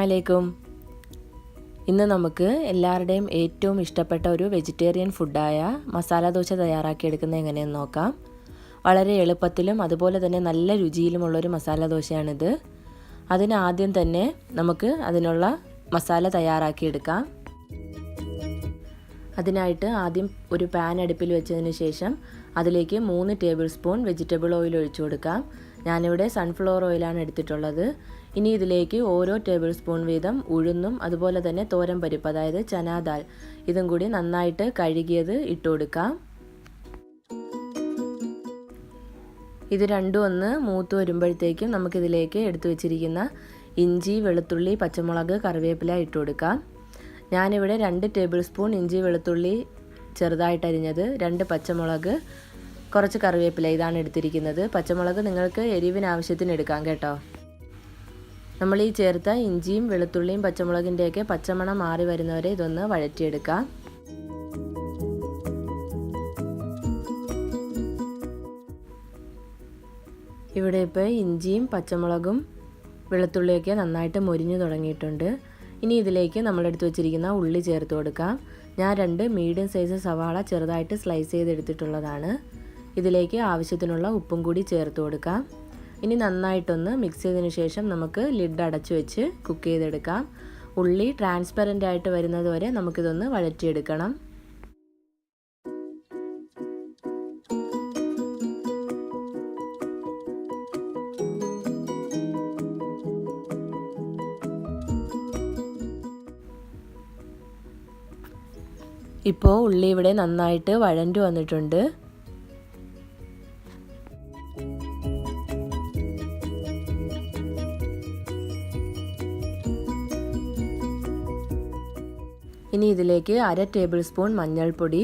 അസ്സലാമലൈക്കും. ഇന്ന് നമുക്ക് എല്ലാവരുടെയും ഏറ്റവും ഇഷ്ടപ്പെട്ട ഒരു വെജിറ്റേറിയൻ ഫുഡായ മസാല ദോശ തയ്യാറാക്കിയെടുക്കുന്നത് എങ്ങനെയെന്ന് നോക്കാം. വളരെ എളുപ്പത്തിലും അതുപോലെ തന്നെ നല്ല രുചിയിലുമുള്ളൊരു മസാല ദോശയാണിത്. ആദ്യം തന്നെ നമുക്ക് അതിനുള്ള മസാല തയ്യാറാക്കിയെടുക്കാം. അതിനായിട്ട് ആദ്യം ഒരു പാൻ അടുപ്പിൽ വെച്ചതിന് ശേഷം അതിലേക്ക് 3 ടേബിൾ സ്പൂൺ വെജിറ്റബിൾ ഓയിൽ ഒഴിച്ചു കൊടുക്കാം. ഞാനിവിടെ സൺഫ്ലവർ ഓയിലാണ് എടുത്തിട്ടുള്ളത്. ഇനി ഇതിലേക്ക് ഓരോ ടേബിൾ സ്പൂൺ വീതം ഉഴുന്നും അതുപോലെ തന്നെ തോരൻ പരിപ്പ്, അതായത് ചനാ ദാൽ, ഇതും കൂടി നന്നായിട്ട് കഴുകിയത് ഇട്ട് കൊടുക്കാം. ഇത് രണ്ടും ഒന്ന് മൂത്ത് വരുമ്പോഴത്തേക്കും നമുക്കിതിലേക്ക് എടുത്തു വെച്ചിരിക്കുന്ന ഇഞ്ചി, വെളുത്തുള്ളി, പച്ചമുളക്, കറിവേപ്പില ഇട്ട് കൊടുക്കാം. ഞാനിവിടെ 2 ടേബിൾ സ്പൂൺ ഇഞ്ചി, വെളുത്തുള്ളി ചെറുതായിട്ട് അരിഞ്ഞത്, 2 പച്ചമുളക്, കുറച്ച് കറിവേപ്പില, ഇതാണ് എടുത്തിരിക്കുന്നത്. പച്ചമുളക് നിങ്ങൾക്ക് എരിവിന് ആവശ്യത്തിന് എടുക്കാം കേട്ടോ. നമ്മൾ ഈ ചേർത്ത ഇഞ്ചിയും വെളുത്തുള്ളിയും പച്ചമുളകിൻ്റെയൊക്കെ പച്ചമണം മാറി വരുന്നവരെ ഇതൊന്ന് വഴറ്റിയെടുക്കാം. ഇവിടെ ഇപ്പോൾ ഇഞ്ചിയും പച്ചമുളകും വെളുത്തുള്ളിയൊക്കെ നന്നായിട്ട് മൊരിഞ്ഞു തുടങ്ങിയിട്ടുണ്ട്. ഇനി ഇതിലേക്ക് നമ്മളെടുത്ത് വെച്ചിരിക്കുന്ന ഉള്ളി ചേർത്ത് കൊടുക്കാം. ഞാൻ 2 മീഡിയം സൈസ് സവാള ചെറുതായിട്ട് സ്ലൈസ് ചെയ്തെടുത്തിട്ടുള്ളതാണ്. ഇതിലേക്ക് ആവശ്യത്തിനുള്ള ഉപ്പും കൂടി ചേർത്ത് കൊടുക്കാം. ഇനി നന്നായിട്ടൊന്ന് മിക്സ് ചെയ്തതിന് ശേഷം നമുക്ക് ലിഡ് അടച്ചു വെച്ച് കുക്ക് ചെയ്തെടുക്കാം. ഉള്ളി ട്രാൻസ്പെറൻ്റ് ആയിട്ട് വരുന്നത് വരെ നമുക്കിതൊന്ന് വഴറ്റിയെടുക്കണം. ഇപ്പോൾ ഉള്ളി ഇവിടെ നന്നായിട്ട് വഴണ്ടു വന്നിട്ടുണ്ട്. ഇനി ഇതിലേക്ക് 1/2 ടേബിൾ സ്പൂൺ മഞ്ഞൾപ്പൊടി,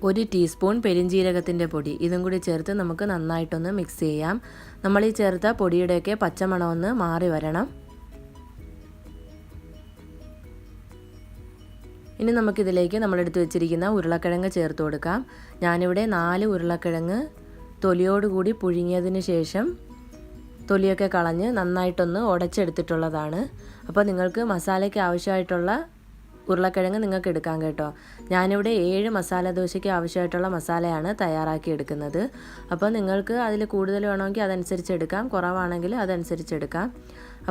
1 ടീസ്പൂൺ പെരിഞ്ജീരകത്തിൻ്റെ പൊടി, ഇതും കൂടി ചേർത്ത് നമുക്ക് നന്നായിട്ടൊന്ന് മിക്സ് ചെയ്യാം. നമ്മൾ ഈ ചേർത്ത പൊടിയുടെയൊക്കെ പച്ചമണമൊന്ന് മാറി വരണം. ഇനി നമുക്കിതിലേക്ക് നമ്മളെടുത്ത് വെച്ചിരിക്കുന്ന ഉരുളക്കിഴങ്ങ് ചേർത്ത് കൊടുക്കാം. ഞാനിവിടെ 4 ഉരുളക്കിഴങ്ങ് തൊലിയോടുകൂടി പുഴുങ്ങിയതിന് ശേഷം തൊലിയൊക്കെ കളഞ്ഞ് നന്നായിട്ടൊന്ന് ഉടച്ചെടുത്തിട്ടുള്ളതാണ്. അപ്പോൾ നിങ്ങൾക്ക് മസാലയ്ക്ക് ആവശ്യമായിട്ടുള്ള ഉരുളക്കിഴങ്ങ് നിങ്ങൾക്ക് എടുക്കാം കേട്ടോ. ഞാനിവിടെ 7 മസാല ദോശയ്ക്ക് ആവശ്യമായിട്ടുള്ള മസാലയാണ് തയ്യാറാക്കി എടുക്കുന്നത്. അപ്പോൾ നിങ്ങൾക്ക് അതിൽ കൂടുതൽ വേണമെങ്കിൽ അതനുസരിച്ച് എടുക്കാം, കുറവാണെങ്കിൽ അതനുസരിച്ച് എടുക്കാം.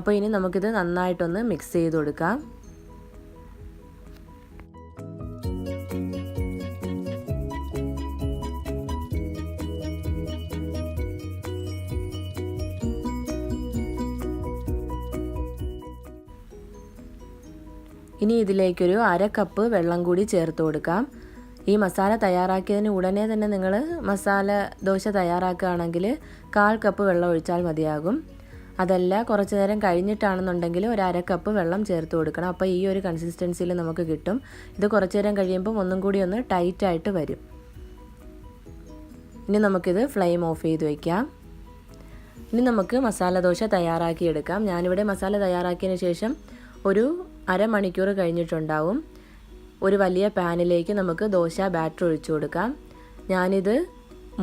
അപ്പോൾ ഇനി നമുക്കിത് നന്നായിട്ടൊന്ന് മിക്സ് ചെയ്ത് കൊടുക്കാം. ഇനി ഇതിലേക്കൊരു 1/2 കപ്പ് വെള്ളം കൂടി ചേർത്ത് കൊടുക്കാം. ഈ മസാല തയ്യാറാക്കിയതിന് ഉടനെ തന്നെ നിങ്ങൾ മസാല ദോശ തയ്യാറാക്കുകയാണെങ്കിൽ 1/4 കപ്പ് വെള്ളം ഒഴിച്ചാൽ മതിയാകും. അതല്ല കുറച്ച് നേരം കഴിഞ്ഞിട്ടാണെന്നുണ്ടെങ്കിൽ ഒരു 1/2 കപ്പ് വെള്ളം ചേർത്ത് കൊടുക്കണം. അപ്പോൾ ഈ ഒരു കൺസിസ്റ്റൻസിയിൽ നമുക്ക് കിട്ടും. ഇത് കുറച്ച് നേരം കഴിയുമ്പോൾ ഒന്നും കൂടി ഒന്ന് ടൈറ്റായിട്ട് വരും. ഇനി നമുക്കിത് ഫ്ലെയിം ഓഫ് ചെയ്ത് വയ്ക്കാം. ഇനി നമുക്ക് മസാല ദോശ തയ്യാറാക്കിയെടുക്കാം. ഞാനിവിടെ മസാല തയ്യാറാക്കിയതിന് ശേഷം ഒരു അരമണിക്കൂർ കഴിഞ്ഞിട്ടുണ്ടാവും. ഒരു വലിയ പാനിലേക്ക് നമുക്ക് ദോശ ബാറ്റർ ഒഴിച്ചു കൊടുക്കാം. ഞാനിത്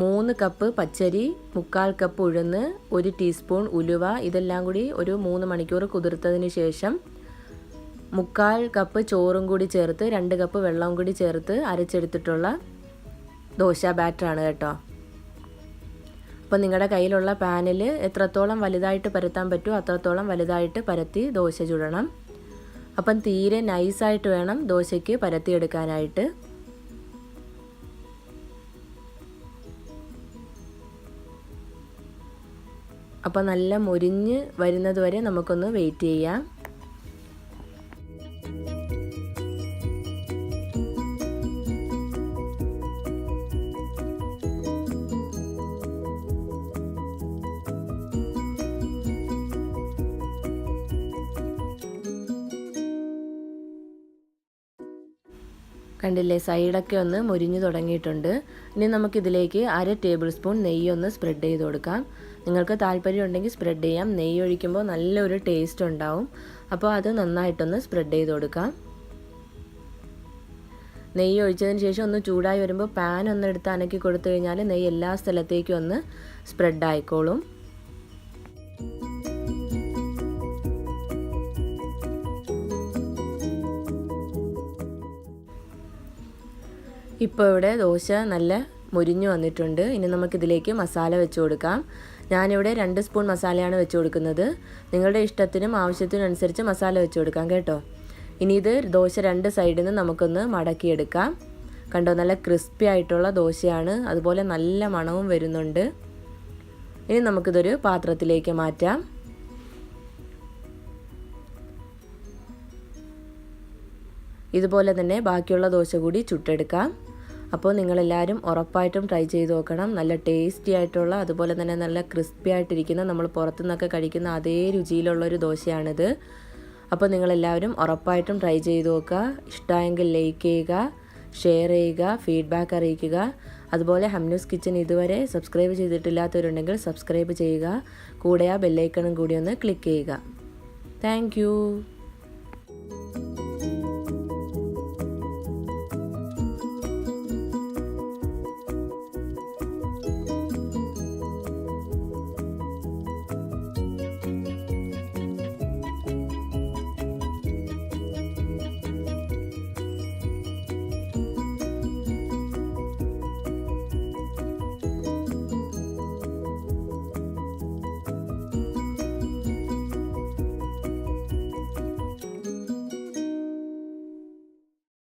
3 കപ്പ് പച്ചരി, 1/4 കപ്പ് ഉഴുന്ന്, 1 ടീസ്പൂൺ ഉലുവ, ഇതെല്ലാം കൂടി ഒരു 3 മണിക്കൂർ കുതിർത്തതിന് ശേഷം 1/4 കപ്പ് ചോറും കൂടി ചേർത്ത് 2 കപ്പ് വെള്ളവും കൂടി ചേർത്ത് അരച്ചെടുത്തിട്ടുള്ള ദോശ ബാറ്ററാണ് കേട്ടോ. അപ്പോൾ നിങ്ങളുടെ കയ്യിലുള്ള പാനിൽ എത്രത്തോളം വലുതായിട്ട് പരത്താൻ പറ്റുമോ അത്രത്തോളം വലുതായിട്ട് പരത്തി ദോശ ചുടണം. അപ്പം തീരെ നൈസായിട്ട് വേണം ദോശയ്ക്ക് പരത്തിയെടുക്കാനായിട്ട്. അപ്പം നല്ല മൊരിഞ്ഞ് വരുന്നത് വരെ നമുക്കൊന്ന് വെയിറ്റ് ചെയ്യാം. കണ്ടില്ലേ, സൈഡൊക്കെ ഒന്ന് മുരിഞ്ഞു തുടങ്ങിയിട്ടുണ്ട്. ഇനി നമുക്കിതിലേക്ക് 1/2 ടേബിൾ സ്പൂൺ നെയ്യൊന്ന് സ്പ്രെഡ് ചെയ്ത് കൊടുക്കാം. നിങ്ങൾക്ക് താല്പര്യം ഉണ്ടെങ്കിൽ സ്പ്രെഡ് ചെയ്യാം. നെയ്യ് ഒഴിക്കുമ്പോൾ നല്ലൊരു ടേസ്റ്റ് ഉണ്ടാവും. അപ്പോൾ അത് നന്നായിട്ടൊന്ന് സ്പ്രെഡ് ചെയ്ത് കൊടുക്കാം. നെയ്യ് ഒഴിച്ചതിന് ശേഷം ഒന്ന് ചൂടായി വരുമ്പോൾ പാൻ ഒന്ന് എടുത്ത് അനക്കി കൊടുത്തു കഴിഞ്ഞാൽ നെയ്യ് എല്ലാ സ്ഥലത്തേക്കും ഒന്ന് സ്പ്രെഡ് ആയിക്കോളും. ഇപ്പോൾ ഇവിടെ ദോശ നല്ല മുരിഞ്ഞു വന്നിട്ടുണ്ട്. ഇനി നമുക്കിതിലേക്ക് മസാല വെച്ച് കൊടുക്കാം. ഞാനിവിടെ 2 സ്പൂൺ മസാലയാണ് വെച്ച് കൊടുക്കുന്നത്. നിങ്ങളുടെ ഇഷ്ടത്തിനും ആവശ്യത്തിനും അനുസരിച്ച് മസാല വെച്ച് കൊടുക്കാം കേട്ടോ. ഇനി ഇത് ദോശ 2 സൈഡിൽ നിന്ന് നമുക്കൊന്ന് മടക്കിയെടുക്കാം. കണ്ടോ, നല്ല ക്രിസ്പി ആയിട്ടുള്ള ദോശയാണ്, അതുപോലെ നല്ല മണവും വരുന്നുണ്ട്. ഇനി നമുക്കിതൊരു പാത്രത്തിലേക്ക് മാറ്റാം. ഇതുപോലെ തന്നെ ബാക്കിയുള്ള ദോശ കൂടി ചുട്ടെടുക്കാം. അപ്പോൾ നിങ്ങളെല്ലാവരും ഉറപ്പായിട്ടും ട്രൈ ചെയ്ത് നോക്കണം. നല്ല ടേസ്റ്റി ആയിട്ടുള്ള, അതുപോലെ തന്നെ നല്ല ക്രിസ്പി ആയിട്ടിരിക്കുന്ന, നമ്മൾ പുറത്തുനിന്നൊക്കെ കഴിക്കുന്ന അതേ രുചിയിലുള്ളൊരു ദോശയാണിത്. അപ്പോൾ നിങ്ങളെല്ലാവരും ഉറപ്പായിട്ടും ട്രൈ ചെയ്ത് നോക്കുക. ഇഷ്ടമായെങ്കിൽ ലൈക്ക് ചെയ്യുക, ഷെയർ ചെയ്യുക, ഫീഡ്ബാക്ക് അറിയിക്കുക. അതുപോലെ ഹംനൂസ് കിച്ചൻ ഇതുവരെ സബ്സ്ക്രൈബ് ചെയ്തിട്ടില്ലാത്തവരുണ്ടെങ്കിൽ സബ്സ്ക്രൈബ് ചെയ്യുക. കൂടെ ആ ബെല്ലൈക്കണും കൂടി ഒന്ന് ക്ലിക്ക് ചെയ്യുക. താങ്ക്